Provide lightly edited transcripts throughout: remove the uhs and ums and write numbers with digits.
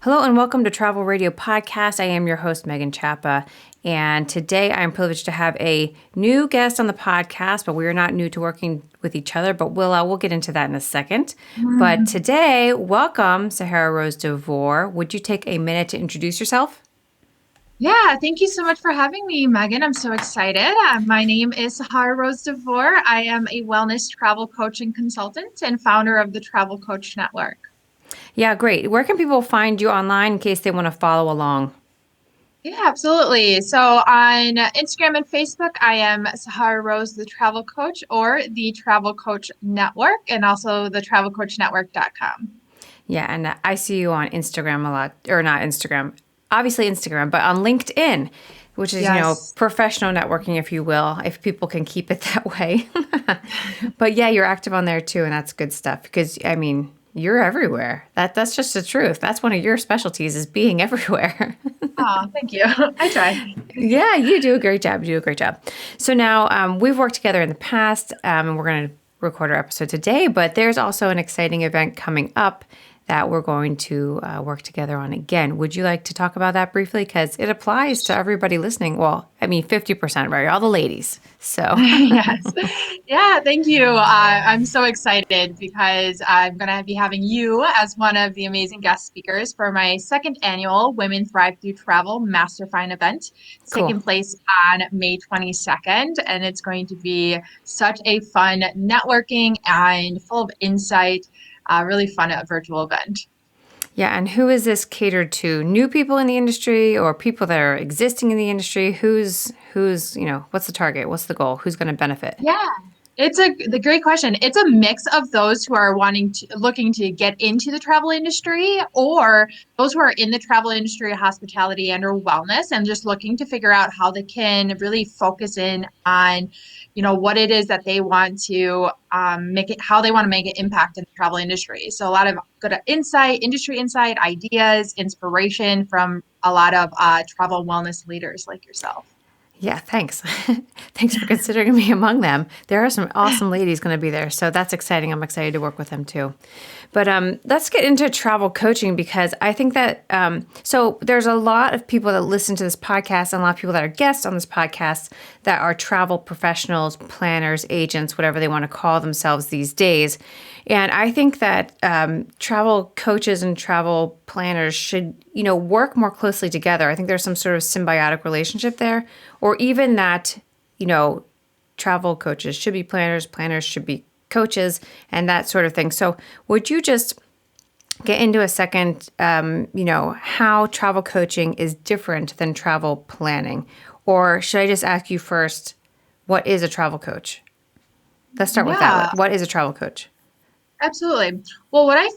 Hello and welcome to Travel Radio Podcast. I am your host, Megan Chappa. And today I am privileged to have a new guest on the podcast, but we are not new to working with each other, but we'll get into that in a second. But today, welcome, Sahara Rose Devore. Would you take a minute to introduce yourself? Yeah, thank you so much for having me, Megan. I'm so excited. My name is Sahara Rose Devore. I am a wellness travel coach and consultant and founder of the Travel Coach Network. Yeah, great. Where can people find you online in case they want to follow along? Yeah, absolutely. So on Instagram and Facebook, I am Sahara Rose, the Travel Coach, or the Travel Coach Network, and also the travelcoachnetwork.com. Yeah, and I see you on Instagram a lot, or not Instagram, obviously Instagram, but on LinkedIn, which is, Yes. professional networking, if you will, if people can keep it that way. But yeah, you're active on there too, and that's good stuff because, you're everywhere. That's just the truth. That's one of your specialties is being everywhere. Oh, thank you. I try. Yeah, you do a great job. You do a great job. So now we've worked together in the past, and we're going to record our episode today, but there's also an exciting event coming up that we're going to work together on again. Would you like to talk about that briefly? Because it applies to everybody listening. Well, 50%, right? All the ladies. So, Yes. Yeah, thank you. I'm so excited because I'm going to be having you as one of the amazing guest speakers for my second annual Women Thrive Through Travel Mastermind event. It's cool. taking place on May 22nd, and it's going to be such a fun networking and full of insight, really fun virtual event. Yeah, and who is this catered to? New people in the industry or people that are existing in the industry? Who's what's the target? What's the goal? Who's going to benefit? Yeah, it's the great question. It's a mix of those who are looking to get into the travel industry or those who are in the travel industry, hospitality and or wellness and just looking to figure out how they can really focus in on, what it is that they want to make it, how they want to make an impact in the travel industry. So a lot of good industry insight, ideas, inspiration from a lot of travel wellness leaders like yourself. Yeah, thanks. Thanks for considering me among them. There are some awesome ladies going to be there, so that's exciting. I'm excited to work with them too. But let's get into travel coaching because I think that so there's a lot of people that listen to this podcast and a lot of people that are guests on this podcast that are travel professionals, planners, agents, whatever they want to call themselves these days. And I think that travel coaches and travel planners should, work more closely together. I think there's some sort of symbiotic relationship there, or even that, travel coaches should be planners, planners should be coaches, and that sort of thing. So, would you just get into a second, how travel coaching is different than travel planning? Or should I just ask you first, what is a travel coach? Let's start with Yeah. that. What is a travel coach? Absolutely. Well, what I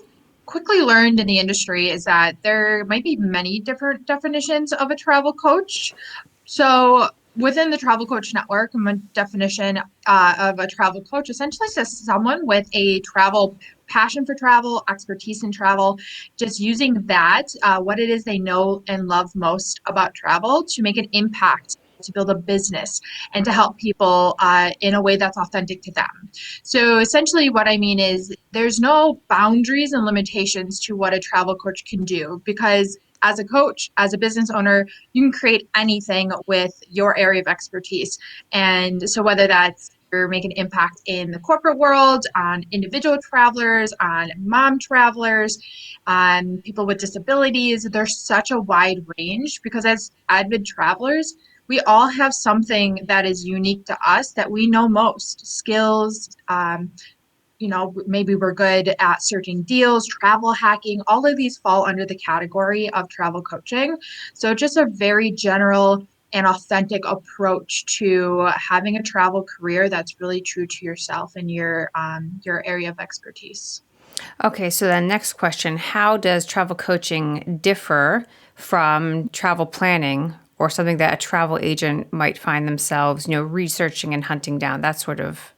quickly learned in the industry is that there might be many different definitions of a travel coach. So, within the Travel Coach Network, my definition of a travel coach essentially says someone with a travel passion for travel, expertise in travel, just using that, what it is they know and love most about travel to make an impact. To build a business and to help people in a way that's authentic to them. So essentially, what I mean is there's no boundaries and limitations to what a travel coach can do because as a coach, as a business owner, you can create anything with your area of expertise. And so whether that's you're making an impact in the corporate world, on individual travelers, on mom travelers, on people with disabilities, there's such a wide range because as avid travelers, we all have something that is unique to us that we know most skills, maybe we're good at searching deals, travel hacking, all of these fall under the category of travel coaching. So just a very general and authentic approach to having a travel career that's really true to yourself and your area of expertise. Okay, so then next question, how does travel coaching differ from travel planning or something that a travel agent might find themselves, researching and hunting down, that sort of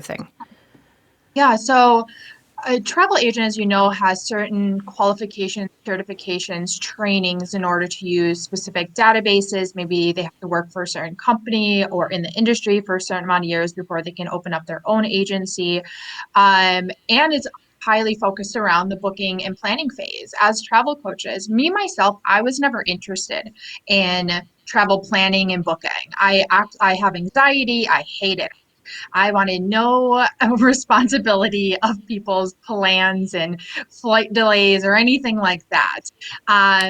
thing? Yeah, so a travel agent, as you know, has certain qualifications, certifications, trainings in order to use specific databases. Maybe they have to work for a certain company or in the industry for a certain amount of years before they can open up their own agency. And it's highly focused around the booking and planning phase. As travel coaches, me myself, I was never interested in travel planning and booking. I have anxiety. I hate it. I wanted no responsibility of people's plans and flight delays or anything like that.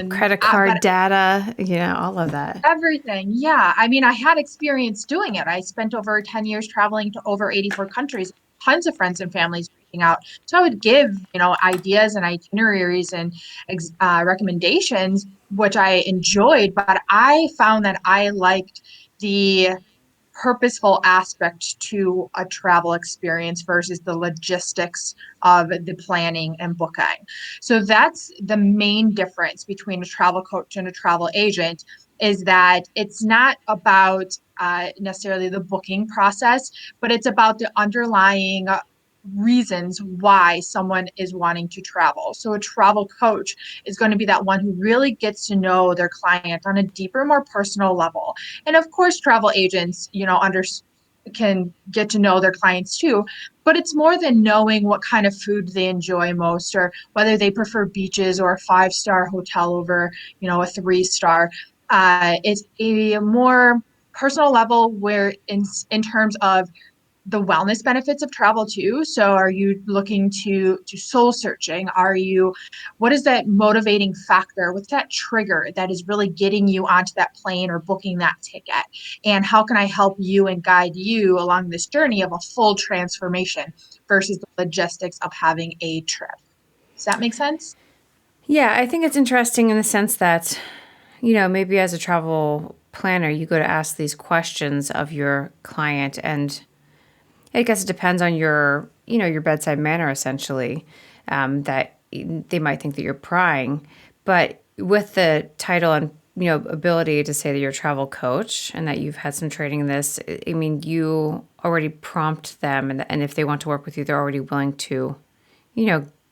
Credit But card data, all of that. everything, yeah. I mean, I had experience doing it. I spent over 10 years traveling to over 84 countries, tons of friends and families reaching out. So I would give, ideas and itineraries and recommendations, which I enjoyed, but I found that I liked the purposeful aspect to a travel experience versus the logistics of the planning and booking. So that's the main difference between a travel coach and a travel agent is that it's not about necessarily the booking process, but it's about the underlying reasons why someone is wanting to travel. So a travel coach is going to be that one who really gets to know their client on a deeper, more personal level. And of course, travel agents, can get to know their clients too, but it's more than knowing what kind of food they enjoy most or whether they prefer beaches or a five-star hotel over, a three-star. It's a more personal level where in terms of the wellness benefits of travel too. So are you looking to soul searching? What is that motivating factor? What's that trigger that is really getting you onto that plane or booking that ticket? And how can I help you and guide you along this journey of a full transformation versus the logistics of having a trip? Does that make sense? Yeah, I think it's interesting in the sense that, maybe as a travel planner, you go to ask these questions of your client, and I guess it depends on your bedside manner, essentially, that they might think that you're prying. But with the title and, ability to say that you're a travel coach and that you've had some training in this, I mean, you already prompt them. And if they want to work with you, they're already willing to,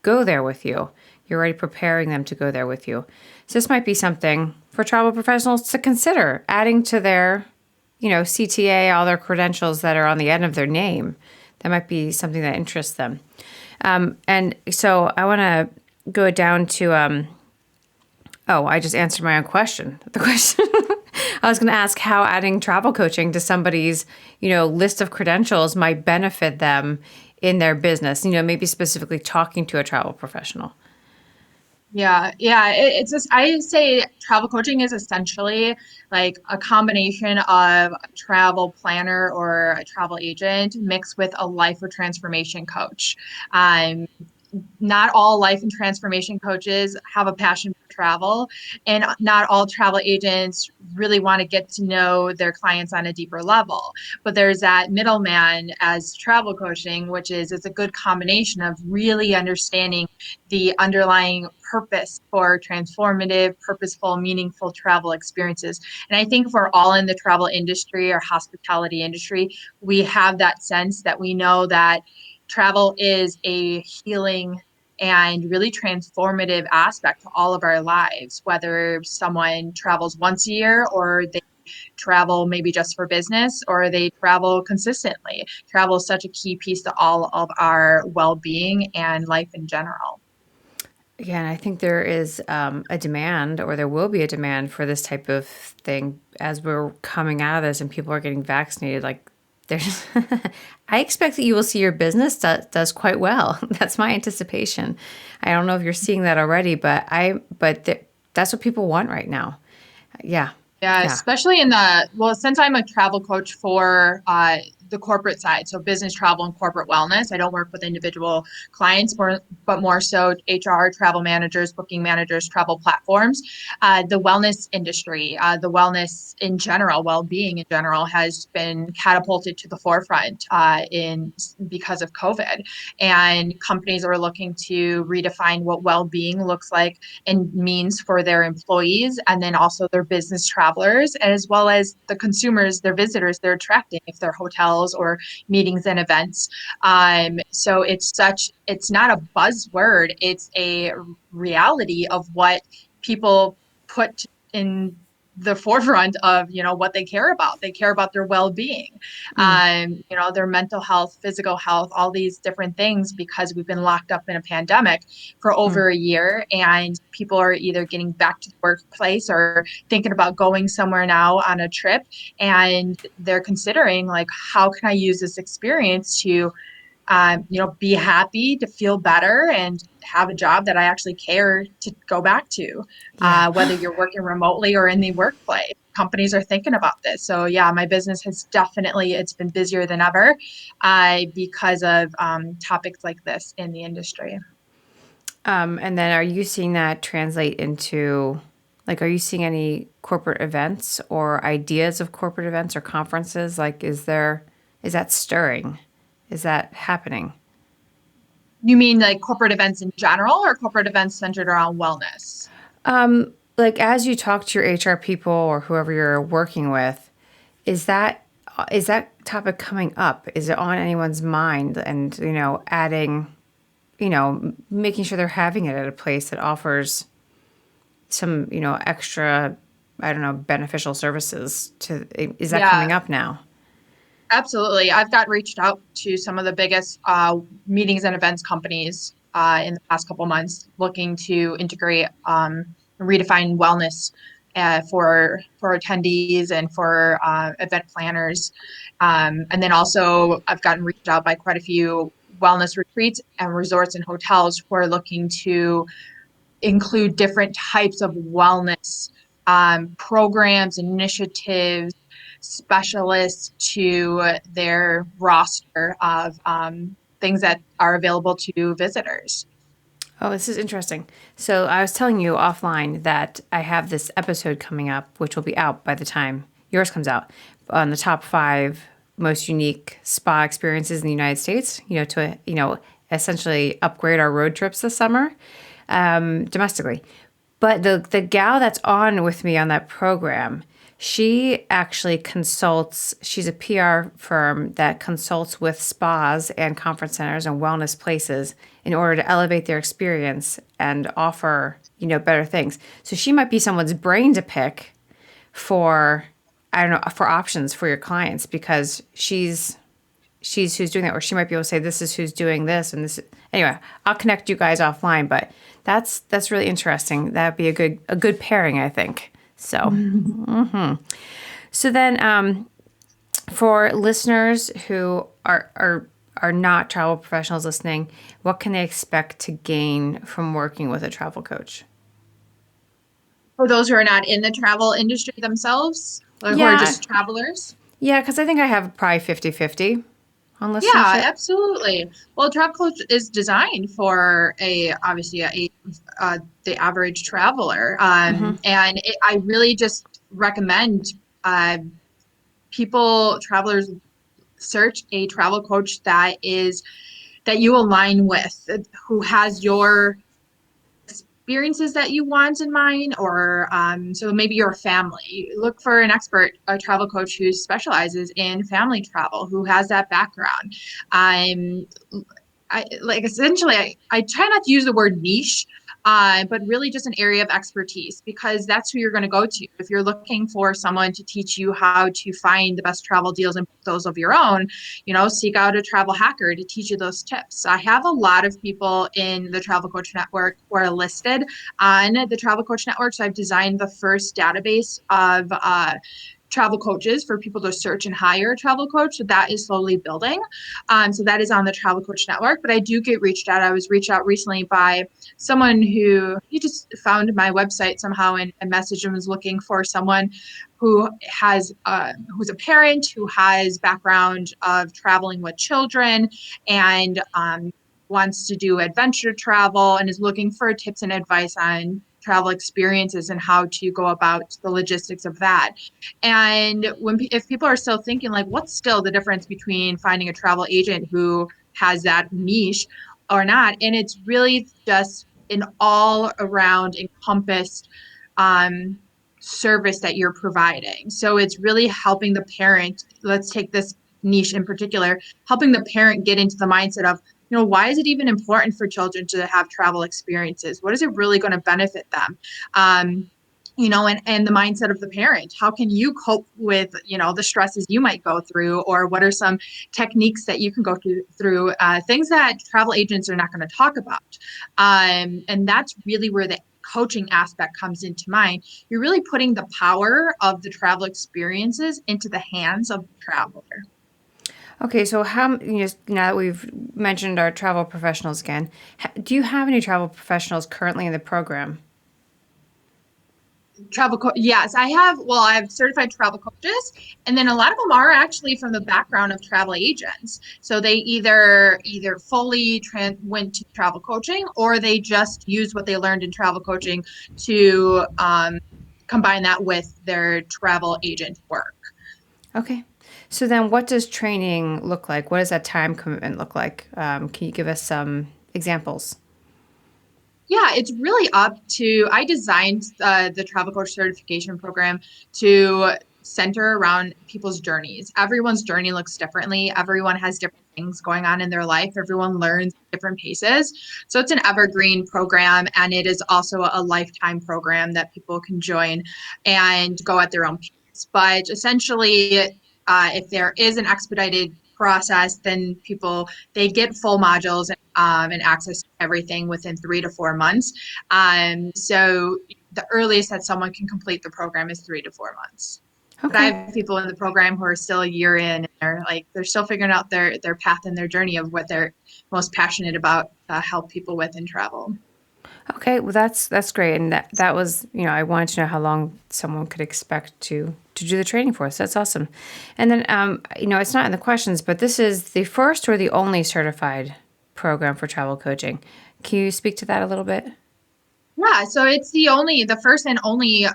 go there with you. You're already preparing them to go there with you. So this might be something for travel professionals to consider adding to their, CTA, all their credentials that are on the end of their name. That might be something that interests them. And so I want to go down to, I just answered my own question. The question I was going to ask how adding travel coaching to somebody's, list of credentials might benefit them in their business, maybe specifically talking to a travel professional. Yeah. It's just, I say travel coaching is essentially like a combination of a travel planner or a travel agent mixed with a life or transformation coach. Um, Not all life and transformation coaches have a passion for travel, and not all travel agents really want to get to know their clients on a deeper level. But there's that middleman as travel coaching, which is it's a good combination of really understanding the underlying purpose for transformative, purposeful, meaningful travel experiences. And I think if we're all in the travel industry or hospitality industry, we have that sense that we know that travel is a healing and really transformative aspect to all of our lives, whether someone travels once a year or they travel maybe just for business or they travel consistently. Travel is such a key piece to all of our well-being and life in general. Yeah, and I think there is a demand, or there will be a demand for this type of thing as we're coming out of this and people are getting vaccinated. Like, there's, I expect that you will see your business does quite well. That's my anticipation. I don't know if you're seeing that already, but that's what people want right now. Yeah, Yeah, yeah. especially since I'm a travel coach for the corporate side, so business travel and corporate wellness. I don't work with individual clients, but more so HR, travel managers, booking managers, travel platforms. The wellness industry, the wellness in general, well-being in general, has been catapulted to the forefront in because of COVID, and companies are looking to redefine what well-being looks like and means for their employees and then also their business travelers as well as the consumers, their visitors they're attracting if they're hotels or meetings and events. So it's not a buzzword, it's a reality of what people put in the forefront of, what they care about. They care about their well-being, Mm, their mental health, physical health, all these different things, because we've been locked up in a pandemic for mm. over a year, and people are either getting back to the workplace or thinking about going somewhere now on a trip, and they're considering, like, how can I use this experience to be happy, to feel better, and have a job that I actually care to go back to, Yeah. whether you're working remotely or in the workplace. Companies are thinking about this. So yeah, my business has definitely, it's been busier than ever because of topics like this in the industry. And then are you seeing that translate into, like, are you seeing any corporate events or ideas of corporate events or conferences? Like, is that stirring? Is that happening? You mean like corporate events in general, or corporate events centered around wellness? Like, as you talk to your HR people or whoever you're working with, is that is that topic coming up? Is it on anyone's mind? And adding, making sure they're having it at a place that offers some, extra, I don't know, beneficial services to, is that Yeah, coming up now? absolutely. I've got reached out to some of the biggest meetings and events companies in the past couple months, looking to integrate redefine wellness for attendees and for event planners. And then also, I've gotten reached out by quite a few wellness retreats and resorts and hotels who are looking to include different types of wellness programs, initiatives, specialists to their roster of things that are available to visitors. Oh, this is interesting. So I was telling you offline that I have this episode coming up, which will be out by the time yours comes out, on the top 5 most unique spa experiences in the United States. To essentially upgrade our road trips this summer, domestically. But the gal that's on with me on that program, she actually consults. She's a PR firm that consults with spas and conference centers and wellness places in order to elevate their experience and offer, better things. So she might be someone's brain to pick for, I don't know, for options for your clients, because she's who's doing that, or she might be able to say, this is who's doing this and this. Anyway, I'll connect you guys offline, but that's really interesting. That'd be a good pairing, I think. So then, for listeners who are not travel professionals listening, what can they expect to gain from working with a travel coach? For those who are not in the travel industry themselves, or who are Yeah, just travelers. yeah, because I think I have probably 50-50 on Yeah, listenership. absolutely. Well, Travel Coach is designed for the average traveler, and I really just recommend uh, travelers search a travel coach that you align with, who has your experiences that you want in mind, or so maybe your family. Look for an expert, a travel coach who specializes in family travel, who has that background. I'm I like essentially I try not to use the word niche, but really just an area of expertise, because that's who you're going to go to. If you're looking for someone to teach you how to find the best travel deals and those of your own, seek out a travel hacker to teach you those tips. I have a lot of people in the Travel Coach Network who are listed on the Travel Coach Network. So I've designed the first database of travel coaches for people to search and hire a travel coach. So that is slowly building. So that is on the Travel Coach Network. But I do get reached out. I was reached out recently by someone who he just found my website somehow and messaged and was looking for someone who has who's a parent who has background of traveling with children and wants to do adventure travel and is looking for tips and advice on travel experiences and how to go about the logistics of that. And if people are still thinking, like, what's still the difference between finding a travel agent who has that niche or not? And it's really just an all around encompassed um, service that you're providing. So it's really helping the parent. Let's take this niche in particular, helping the parent get into the mindset of, why is it even important for children to have travel experiences? What is it really going to benefit them? and the mindset of the parent. How can you cope with, the stresses you might go through, or what are some techniques that you can go through things that travel agents are not going to talk about. And that's really where the coaching aspect comes into mind. You're really putting the power of the travel experiences into the hands of the traveler. Okay, so now that we've mentioned our travel professionals again, do you have any travel professionals currently in the program? Yes, I have certified travel coaches, and then a lot of them are actually from the background of travel agents. So they either fully went to travel coaching, or they just used what they learned in travel coaching to combine that with their travel agent work. Okay. So then what does training look like? What does that time commitment look like? Can you give us some examples? Yeah, it's really up to. I designed the travel coach certification program to center around people's journeys. Everyone's journey looks differently. Everyone has different things going on in their life. Everyone learns at different paces. So it's an evergreen program, and it is also a lifetime program that people can join and go at their own pace. But essentially, if there is an expedited process, then they get full modules and access to everything within 3 to 4 months. So the earliest that someone can complete the program is 3 to 4 months. But I Okay. have people in the program who are still a year in, and they're still figuring out their path and their journey of what they're most passionate about to help people with in travel. Okay, well that's great, and that was I wanted to know how long someone could expect to do the training for us. That's awesome, and then it's not in the questions, but this is the first or the only certified program for travel coaching. Can you speak to that a little bit? Yeah, so it's the first and only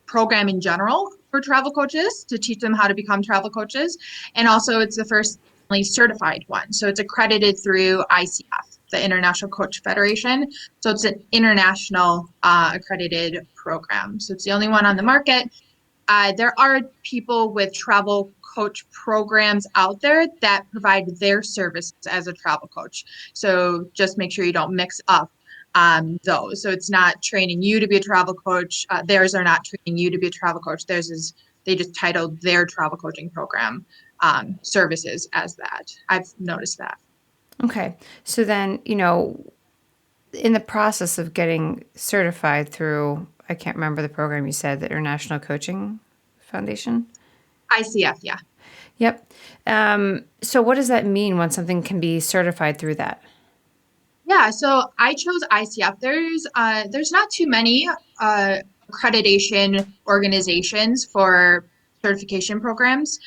program in general for travel coaches to teach them how to become travel coaches. And also, it's the first only certified one. So it's accredited through ICF, the International Coach Federation. So it's an international accredited program. So it's the only one on the market. There are people with travel coach programs out there that provide their services as a travel coach. So just make sure you don't mix up those. So it's not training you to be a travel coach. Theirs are not training you to be a travel coach. They just titled their travel coaching program services as that. I've noticed that. Okay, so then in the process of getting certified through, I can't remember the program you said, the International Coaching Foundation. ICF, yeah. Yep. So what does that mean when something can be certified through that? Yeah, so I chose ICF. There's not too many accreditation organizations for certification programs.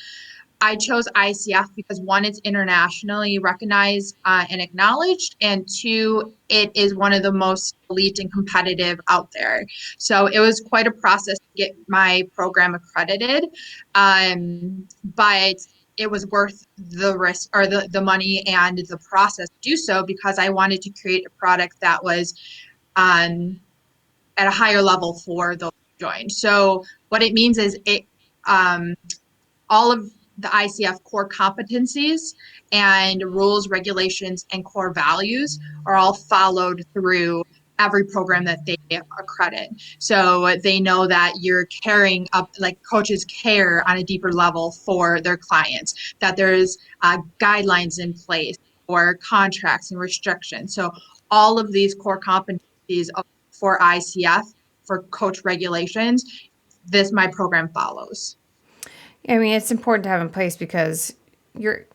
I chose ICF because one, it's internationally recognized and acknowledged, and two, it is one of the most elite and competitive out there. So it was quite a process to get my program accredited, but it was worth the risk or the money and the process to do so, because I wanted to create a product that was um, at a higher level for those who joined. So what it means is um, all of the ICF core competencies and rules, regulations, and core values are all followed through every program that they accredit. So they know that you're caring up, like coaches care on a deeper level for their clients, that there's guidelines in place or contracts and restrictions. So all of these core competencies for ICF, for coach regulations, my program follows. I mean, it's important to have in place because you're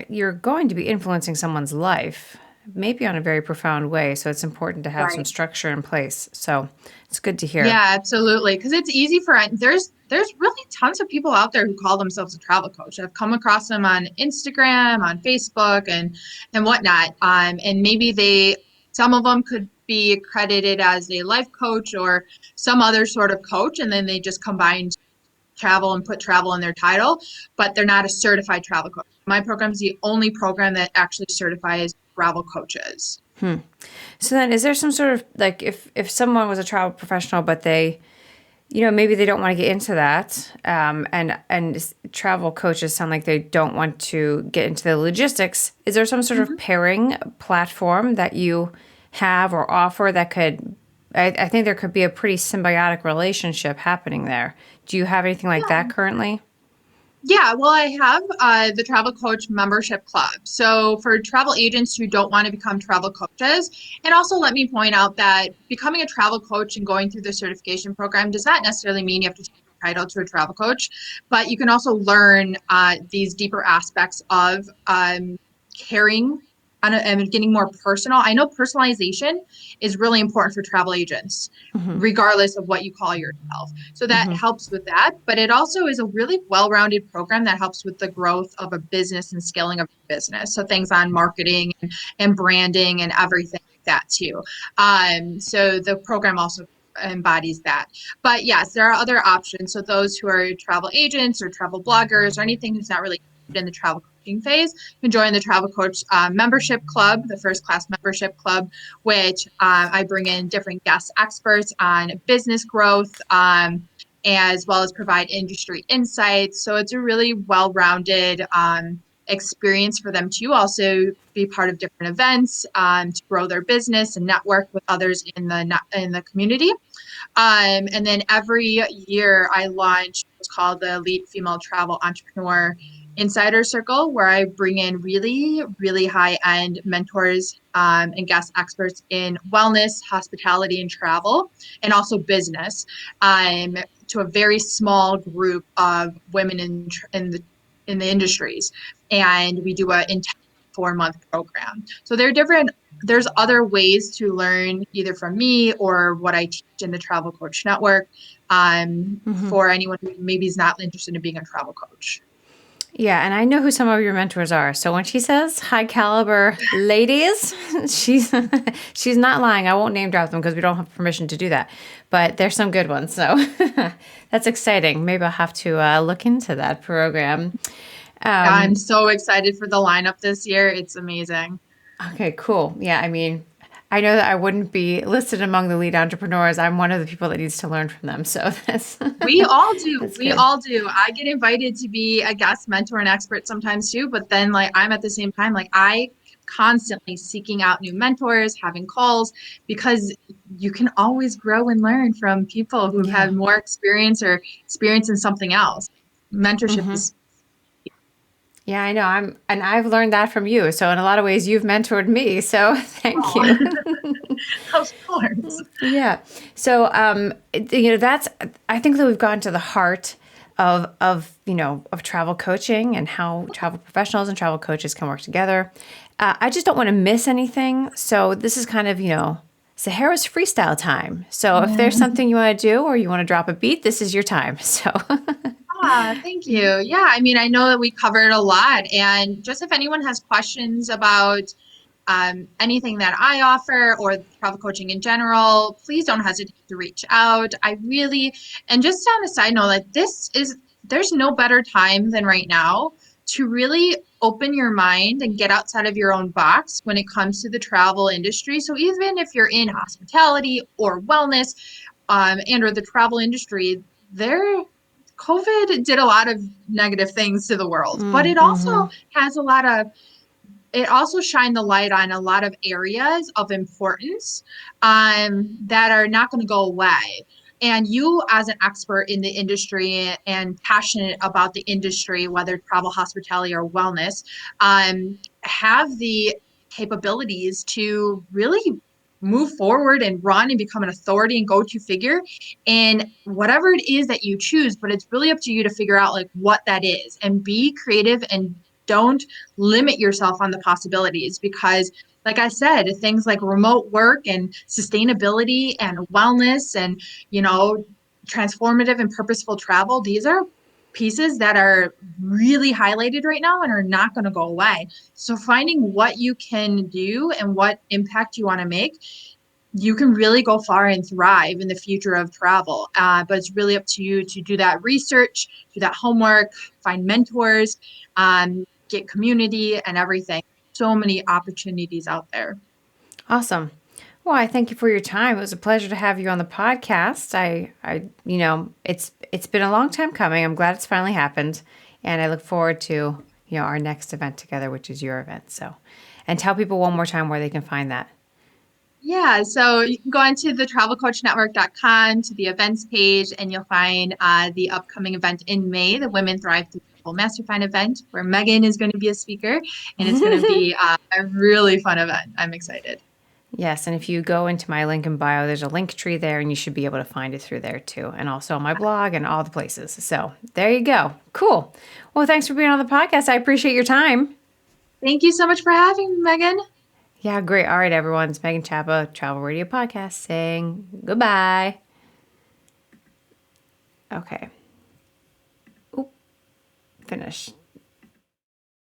you're going to be influencing someone's life, maybe on a very profound way. So it's important to have some Right. structure in place. So it's good to hear. Yeah, absolutely. Because it's easy for there's really tons of people out there who call themselves a travel coach. I've come across them on Instagram, on Facebook, and whatnot. And maybe some of them could be accredited as a life coach or some other sort of coach, and then they just combined travel and put travel in their title, but they're not a certified travel coach. My program is the only program that actually certifies travel coaches. So then, is there some sort of like if someone was a travel professional, but they maybe they don't want to get into that, and travel coaches sound like they don't want to get into the logistics. Is there some sort of Mhm. pairing platform that you have or offer that could I think there could be a pretty symbiotic relationship happening there. Do you have anything like that Yeah. currently? Yeah, well, I have the Travel Coach Membership Club. So for travel agents who don't want to become travel coaches, and also let me point out that becoming a travel coach and going through the certification program does not necessarily mean you have to take the title to a travel coach, but you can also learn these deeper aspects of caring and getting more personal. I know personalization is really important for travel agents, regardless of what you call yourself. So that helps with that. But it also is a really well rounded program that helps with the growth of a business and scaling of a business. So things on marketing and branding and everything like that too. So the program also embodies that. But yes, there are other options. So those who are travel agents or travel bloggers or anything who's not really in the travel coaching phase can join the Travel Coach membership club, the first class membership club, which I bring in different guest experts on business growth, as well as provide industry insights. So it's a really well-rounded experience for them to also be part of different events to grow their business and network with others in the community. And then every year I launch what's called the Elite Female Travel Entrepreneur Insider Circle, where I bring in really, really high end mentors and guest experts in wellness, hospitality, and travel, and also business, to a very small group of women in the industries. And we do a intense 4-month program. So there are different there's other ways to learn either from me or what I teach in the Travel Coach Network for anyone who maybe is not interested in being a travel coach. Yeah, and I know who some of your mentors are. So when she says high caliber ladies, she's she's not lying. I won't name drop them because we don't have permission to do that. But there's some good ones. So that's exciting. Maybe I'll have to look into that program. Yeah, I'm so excited for the lineup this year. It's amazing. Okay, cool. Yeah, I mean, I know that I wouldn't be listed among the lead entrepreneurs. I'm one of the people that needs to learn from them. So that's We all do. that's We good. all do. I get invited to be a guest mentor and expert sometimes too, but then like I'm at the same time like I constantly seeking out new mentors, having calls because you can always grow and learn from people who've Yeah. had more experience or experience in something else. Mentorship is Yeah, I know. And I've learned that from you. So in a lot of ways you've mentored me. So thank oh, you. of course. Yeah. So that's I think that we've gotten to the heart of travel coaching and how travel professionals and travel coaches can work together. I just don't want to miss anything. So this is kind of, Sahara's freestyle time. So if there's something you want to do or you want to drop a beat, this is your time. So Thank you. Yeah, I mean, I know that we covered a lot, and just if anyone has questions about anything that I offer or travel coaching in general, please don't hesitate to reach out. And just on a side note, like there's no better time than right now to really open your mind and get outside of your own box when it comes to the travel industry. So even if you're in hospitality or wellness, and or the travel industry, there COVID did a lot of negative things to the world, but it also shined the light on a lot of areas of importance that are not going to go away. And you, as an expert in the industry and passionate about the industry, whether travel, hospitality, or wellness, have the capabilities to really move forward and run and become an authority and go-to figure in whatever it is that you choose. But it's really up to you to figure out like what that is and be creative and don't limit yourself on the possibilities because like I said, things like remote work and sustainability and wellness and, transformative and purposeful travel, these are pieces that are really highlighted right now and are not going to go away. So finding what you can do and what impact you want to make, you can really go far and thrive in the future of travel. But it's really up to you to do that research, do that homework, find mentors, get community and everything. So many opportunities out there. awesome. Well, I thank you for your time. It was a pleasure to have you on the podcast. It's been a long time coming. I'm glad it's finally happened, and I look forward to our next event together, which is your event. So, and tell people one more time where they can find that. Yeah, so you can go onto the travelcoachnetwork.com to the events page, and you'll find the upcoming event in May, the Women Thrive to Travel Mastermind event, where Megan is going to be a speaker, and it's going to be a really fun event. I'm excited. Yes, and if you go into my link in bio, there's a link tree there, and you should be able to find it through there too, and also on my blog and all the places. So there you go. Cool. Well, thanks for being on the podcast. I appreciate your time. Thank you so much for having me, Megan. Yeah, great. All right, everyone. It's Megan Chapa, Travel Radio Podcast, saying goodbye. Okay. Oop, finish.